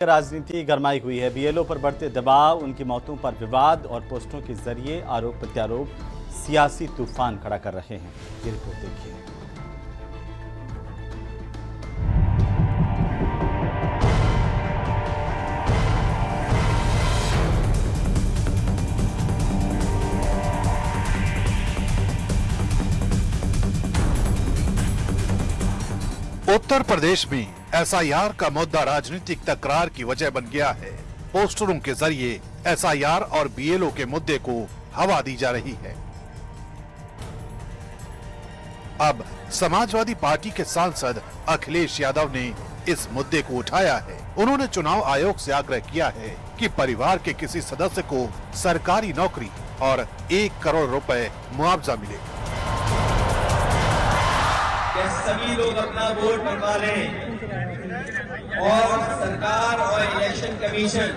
राजनीति गरमाई हुई है। बीएलओ पर बढ़ते दबाव, उनकी मौतों पर विवाद और पोस्टरों के जरिए आरोप प्रत्यारोप सियासी तूफान खड़ा कर रहे हैं। ये रिपोर्ट देखिए। उत्तर प्रदेश में एसआईआर का मुद्दा राजनीतिक तकरार की वजह बन गया है। पोस्टरों के जरिए एसआईआर और बीएलओ के मुद्दे को हवा दी जा रही है। अब समाजवादी पार्टी के सांसद अखिलेश यादव ने इस मुद्दे को उठाया है। उन्होंने चुनाव आयोग से आग्रह किया है कि परिवार के किसी सदस्य को सरकारी नौकरी और 1 करोड़ रुपए मुआवजा मिले। सभी लोग अपना वोट बनवा लें और सरकार और इलेक्शन कमीशन,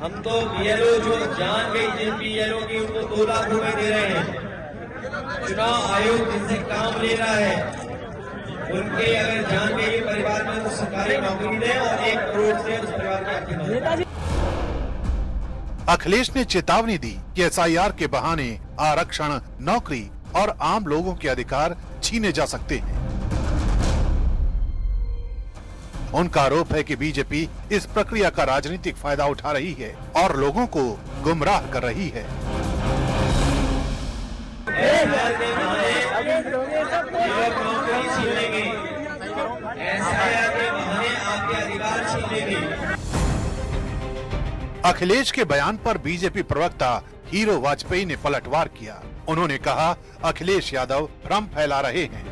हम तो बीएलओ जो जान गई जिन बीएलओ की उनको 2 लाख रुपए दे रहे हैं। चुनाव आयोग जिनसे काम ले रहा है उनके अगर जान गई परिवार में तो सरकारी नौकरी दें और 1 करोड़ से उस परिवार की आर्थिक मदद। अखिलेश ने चेतावनी दी कि एसआईआर के बहाने आरक्षण, नौकरी और आम लोगों के अधिकार छीने जा सकते हैं। उनका आरोप है कि बीजेपी इस प्रक्रिया का राजनीतिक फायदा उठा रही है और लोगों को गुमराह कर रही है। अखिलेश के बयान पर बीजेपी प्रवक्ता हीरो वाजपेयी ने पलटवार किया। उन्होंने कहा, अखिलेश यादव भ्रम फैला रहे हैं।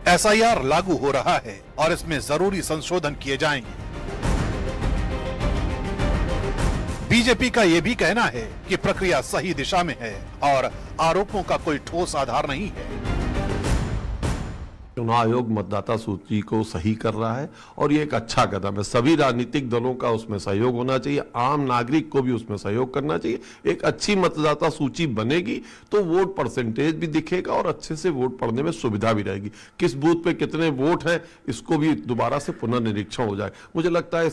एसआईआर लागू हो रहा है और इसमें जरूरी संशोधन किए जाएंगे। बीजेपी का ये भी कहना है कि प्रक्रिया सही दिशा में है और आरोपों का कोई ठोस आधार नहीं है। चुनाव आयोग मतदाता सूची को सही कर रहा है और ये एक अच्छा कदम है। सभी राजनीतिक दलों का उसमें सहयोग होना चाहिए, आम नागरिक को भी उसमें सहयोग करना चाहिए। एक अच्छी मतदाता सूची बनेगी तो वोट परसेंटेज भी दिखेगा और अच्छे से वोट पड़ने में सुविधा भी रहेगी। किस बूथ पे कितने वोट हैं इसको भी दोबारा से पुनर्निरीक्षण हो जाए। मुझे लगता है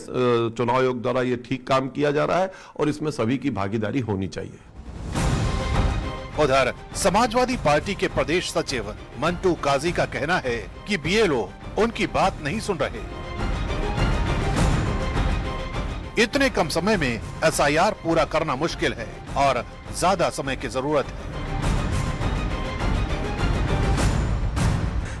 चुनाव आयोग द्वारा ये ठीक काम किया जा रहा है और इसमें सभी की भागीदारी होनी चाहिए। उधर समाजवादी पार्टी के प्रदेश सचिव मंटू काजी का कहना है कि बीएलओ उनकी बात नहीं सुन रहे। इतने कम समय में एसआईआर पूरा करना मुश्किल है और ज्यादा समय की जरूरत है।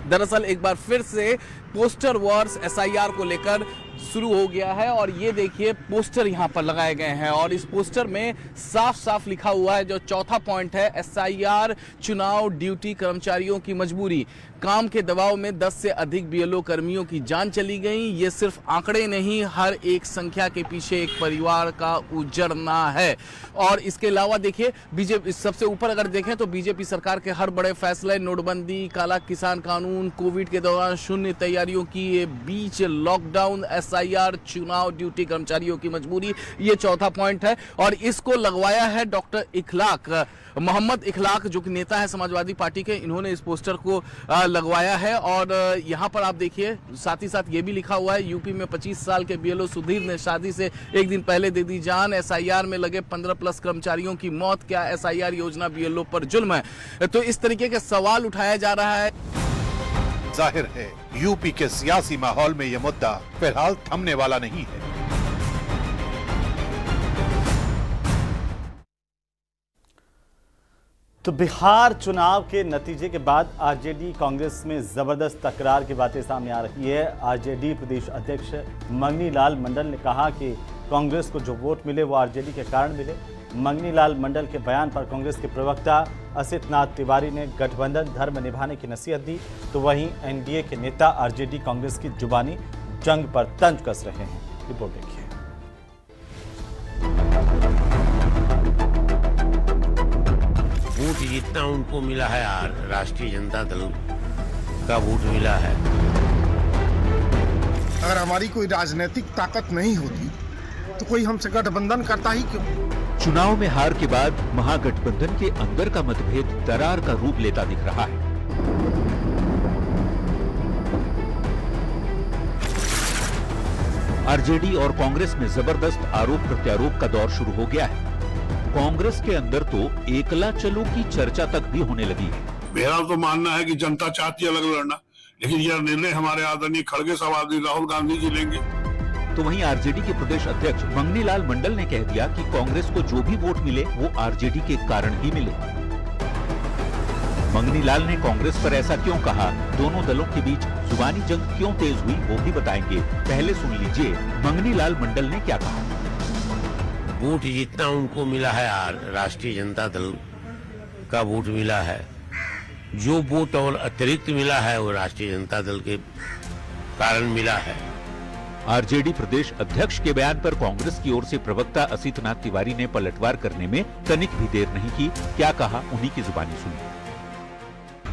दरअसल एक बार फिर से पोस्टर वॉर्स एसआईआर को लेकर शुरू हो गया है और ये देखिए पोस्टर यहाँ पर लगाए गए हैं और इस पोस्टर में साफ साफ लिखा हुआ है, जो चौथा पॉइंट है, एसआईआर चुनाव ड्यूटी कर्मचारियों की मजबूरी। काम के दबाव में 10 से अधिक बीएलओ कर्मियों की जान चली गई। ये सिर्फ आंकड़े नहीं, हर एक संख्या के पीछे एक परिवार का उजड़ना है। और इसके अलावा देखिए बीजेपी सबसे ऊपर अगर देखें तो बीजेपी सरकार के हर बड़े फैसले, नोटबंदी, काला किसान कानून, कोविड के दौरान शून्य तैयारियों की बीच लॉकडाउन, एसआईआर चुनाव ड्यूटी कर्मचारियों की मजबूरी, ये चौथा पॉइंट है। और इसको लगवाया है डॉक्टर इखलाक, मोहम्मद इखलाक जो कि नेता है समाजवादी पार्टी के, इन्होंने इस पोस्टर को लगवाया है। और यहाँ पर आप देखिए साथ ही साथ ये भी लिखा हुआ है, यूपी में 25 साल के बीएलओ सुधीर ने शादी से 1 दिन पहले दे दी जान। एसआईआर में लगे 15+ कर्मचारियों की मौत, क्या एसआईआर योजना बीएलओ पर जुल्म है? तो इस तरीके के सवाल उठाया जा रहा है। जाहिर है यूपी के सियासी माहौल में यह मुद्दा फिलहाल थमने वाला नहीं है। तो बिहार चुनाव के नतीजे के बाद आरजेडी कांग्रेस में जबरदस्त तकरार की बातें सामने आ रही है। आरजेडी प्रदेश अध्यक्ष मंगनी लाल मंडल ने कहा कि कांग्रेस को जो वोट मिले वो आरजेडी के कारण मिले। मंगनी लाल मंडल के बयान पर कांग्रेस के प्रवक्ता असित नाथ तिवारी ने गठबंधन धर्म निभाने की नसीहत दी, तो वहीं एनडीए के नेता आरजेडी कांग्रेस की जुबानी जंग पर तंज कस रहे हैं। रिपोर्ट देखिए। वोट जितना उनको मिला है, राष्ट्रीय जनता दल का वोट मिला है। अगर हमारी कोई राजनीतिक ताकत नहीं होती तो कोई हमसे गठबंधन करता ही क्यों? चुनाव में हार के बाद महागठबंधन के अंदर का मतभेद दरार का रूप लेता दिख रहा है। आरजेडी और कांग्रेस में जबरदस्त आरोप प्रत्यारोप का दौर शुरू हो गया है। कांग्रेस के अंदर तो एकला चलो की चर्चा तक भी होने लगी है। मेरा तो मानना है कि जनता चाहती है अलग लड़ना, लेकिन यह निर्णय हमारे आदरणीय खड़गे साहब राहुल गांधी जी लेंगे। तो वहीं आरजेडी के प्रदेश अध्यक्ष मंगनी लाल मंडल ने कह दिया कि कांग्रेस को जो भी वोट मिले वो आरजेडी के कारण ही मिले। मंगनी लाल ने कांग्रेस पर ऐसा क्यों कहा, दोनों दलों के बीच जुबानी जंग क्यों तेज हुई, वो भी बताएंगे। पहले सुन लीजिए मंगनी लाल मंडल ने क्या कहा। वोट जितना उनको मिला है, राष्ट्रीय जनता दल का वोट मिला है, जो वोट और अतिरिक्त मिला है वो राष्ट्रीय जनता दल के कारण मिला है। आरजेडी प्रदेश अध्यक्ष के बयान पर कांग्रेस की ओर से प्रवक्ता असितनाथ तिवारी ने पलटवार करने में तनिक भी देर नहीं की। क्या कहा, उन्हीं की जुबानी सुनिए।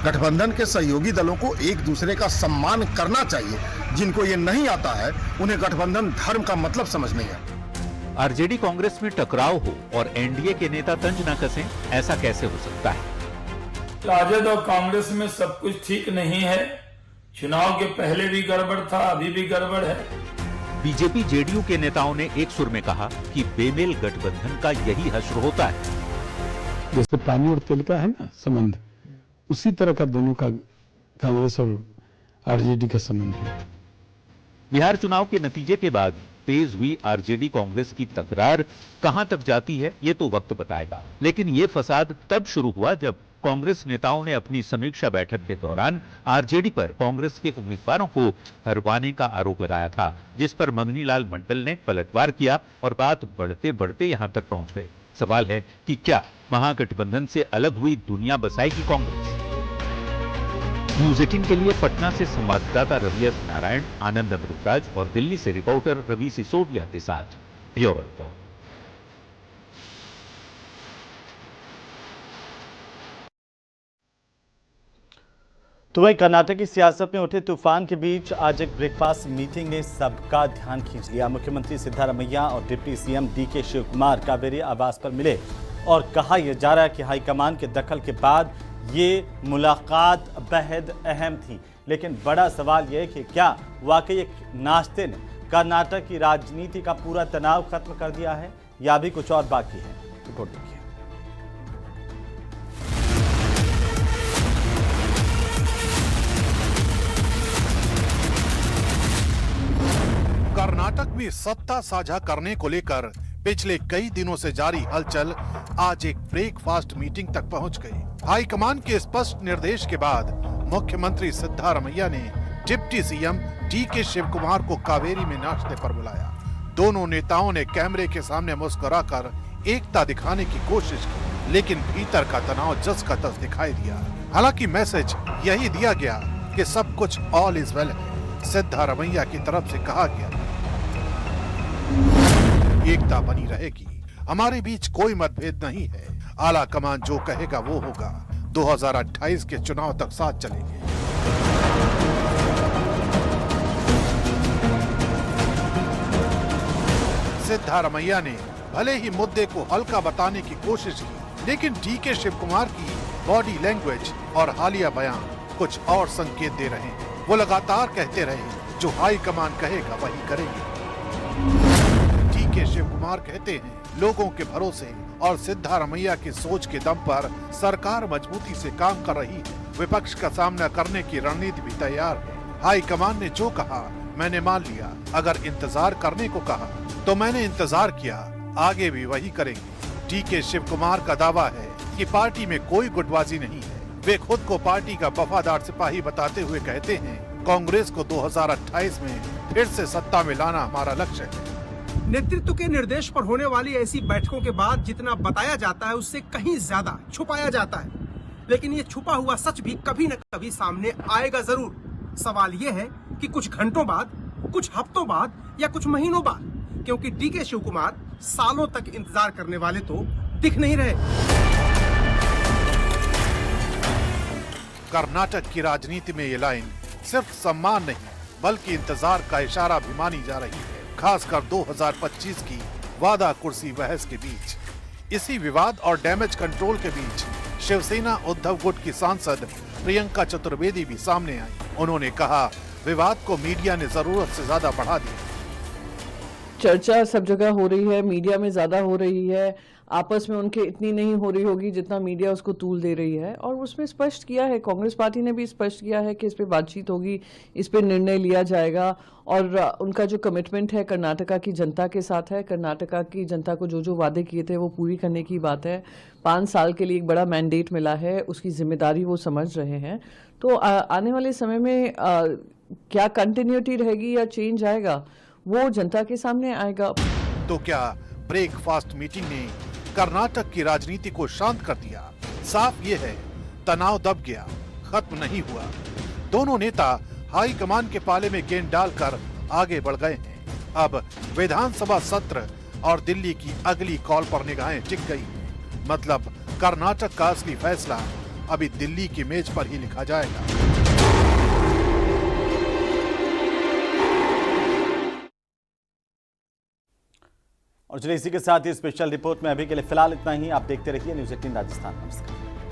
गठबंधन के सहयोगी दलों को एक दूसरे का सम्मान करना चाहिए। जिनको ये नहीं आता है उन्हें गठबंधन धर्म का मतलब समझ नहीं आता। आरजेडी कांग्रेस में टकराव हो और एनडीए के नेता तंज न कसें, ऐसा कैसे हो सकता है? राजद और कांग्रेस में सब कुछ ठीक नहीं है। चुनाव के पहले भी गड़बड़ था, अभी भी गड़बड़ है। बीजेपी जेडीयू के नेताओं ने एक सुर में कहा कि बेमेल गठबंधन का यही हश्र होता है। जैसे पानी और तेल का है ना संबंध, उसी तरह का दोनों का कांग्रेस और आरजेडी का संबंध है। बिहार चुनाव के नतीजे के बाद तेज हुई आरजेडी कांग्रेस की तकरार कहां तक जाती है ये तो वक्त बताएगा। लेकिन ये फसाद तब शुरू हुआ जब कांग्रेस नेताओं ने अपनी समीक्षा बैठक के दौरान आरजेडी पर कांग्रेस के उम्मीदवारों को हरवाने का आरोप लगाया था, जिस पर मंगनी लाल मंडल ने पलटवार किया और बात बढ़ते बढ़ते यहां तक पहुंच गई। सवाल है कि क्या महागठबंधन से अलग हुई दुनिया बसाएगी कांग्रेस? न्यूज 18 के लिए पटना से संवाददाता रवि एस नारायण, आनंद अमृतराज और दिल्ली से रिपोर्टर रवि सिसोदिया के साथ ब्यूरो रिपोर्ट। तो वहीं कर्नाटक की सियासत में उठे तूफान के बीच आज एक ब्रेकफास्ट मीटिंग ने सबका ध्यान खींच लिया। मुख्यमंत्री सिद्धारमैया और डिप्टी सीएम डीके शिवकुमार कावेरी आवास पर मिले और कहा यह जा रहा है कि हाईकमान के दखल के बाद ये मुलाकात बेहद अहम थी। लेकिन बड़ा सवाल यह है कि क्या वाकई एक नाश्ते ने कर्नाटक की राजनीति का पूरा तनाव खत्म कर दिया है या भी कुछ और बाकी है? रिपोर्ट देखिए। कर्नाटक में सत्ता साझा करने को लेकर पिछले कई दिनों से जारी हलचल आज एक ब्रेकफास्ट मीटिंग तक पहुंच गई। हाईकमान के स्पष्ट निर्देश के बाद मुख्यमंत्री सिद्धारमैया ने डिप्टी सीएम डीके शिवकुमार को कावेरी में नाश्ते पर बुलाया। दोनों नेताओं ने कैमरे के सामने मुस्कुराकर एकता दिखाने की कोशिश की, लेकिन भीतर का तनाव जस का तस दिखाई दिया। हालांकि मैसेज यही दिया गया कि सब कुछ ऑल इज वेल है। सिद्धारमैया की तरफ से कहा गया एकता बनी रहेगी, हमारे बीच कोई मतभेद नहीं है, आला कमान जो कहेगा वो होगा, 2028 के चुनाव तक साथ चलेंगे। सिद्धारमैया ने भले ही मुद्दे को हल्का बताने की कोशिश की, लेकिन डीके शिवकुमार की बॉडी लैंग्वेज और हालिया बयान कुछ और संकेत दे रहे हैं। वो लगातार कहते रहे जो हाई कमान कहेगा वही करेंगे। डीके शिवकुमार कहते हैं लोगों के भरोसे और सिद्धारमैया की सोच के दम पर सरकार मजबूती से काम कर रही है। विपक्ष का सामना करने की रणनीति भी तैयार है। हाई कमान ने जो कहा मैंने मान लिया, अगर इंतजार करने को कहा तो मैंने इंतजार किया, आगे भी वही करेंगे। डीके शिवकुमार का दावा है कि पार्टी में कोई गुटबाजी नहीं है। वे खुद को पार्टी का वफादार सिपाही बताते हुए कहते हैं कांग्रेस को 2028 में फिर से सत्ता में लाना हमारा लक्ष्य है। नेतृत्व के निर्देश पर होने वाली ऐसी बैठकों के बाद जितना बताया जाता है उससे कहीं ज्यादा छुपाया जाता है, लेकिन ये छुपा हुआ सच भी कभी न कभी सामने आएगा जरूर। सवाल ये है कि कुछ घंटों बाद, कुछ हफ्तों बाद या कुछ महीनों बाद, क्योंकि डीके शिवकुमार सालों तक इंतजार करने वाले तो दिख नहीं रहे। कर्नाटक की राजनीति में ये लाइन सिर्फ सम्मान नहीं बल्कि इंतजार का इशारा भी मानी जा रही है, खासकर 2025 की वादा कुर्सी बहस के बीच। इसी विवाद और डैमेज कंट्रोल के बीच शिवसेना उद्धव गुट की सांसद प्रियंका चतुर्वेदी भी सामने आई। उन्होंने कहा विवाद को मीडिया ने जरूरत से ज्यादा बढ़ा दिया। चर्चा सब जगह हो रही है, मीडिया में ज्यादा हो रही है, आपस में उनके इतनी नहीं हो रही होगी जितना मीडिया उसको तूल दे रही है। और उसमें स्पष्ट किया है, कांग्रेस पार्टी ने भी स्पष्ट किया है कि इस पे बातचीत होगी, इस पे निर्णय लिया जाएगा। और उनका जो कमिटमेंट है कर्नाटका की जनता के साथ है, कर्नाटका की जनता को जो जो वादे किए थे वो पूरी करने की बात है। 5 साल के लिए एक बड़ा मैंडेट मिला है, उसकी जिम्मेदारी वो समझ रहे हैं। तो आने वाले समय में क्या कंटिन्यूटी रहेगी या चेंज आएगा, वो जनता के सामने आएगा। तो क्या ब्रेकफास्ट मीटिंग ने कर्नाटक की राजनीति को शांत कर दिया? साफ ये है, तनाव दब गया, खत्म नहीं हुआ। दोनों नेता हाई कमान के पाले में गेंद डालकर आगे बढ़ गए हैं। अब विधानसभा सत्र और दिल्ली की अगली कॉल पर निगाहें टिक गई हैं। मतलब कर्नाटक का असली फैसला अभी दिल्ली की मेज पर ही लिखा जाएगा। और चलिए इसी के साथ ही स्पेशल रिपोर्ट में अभी के लिए फिलहाल इतना ही। आप देखते रहिए न्यूज़ 18 राजस्थान। नमस्कार।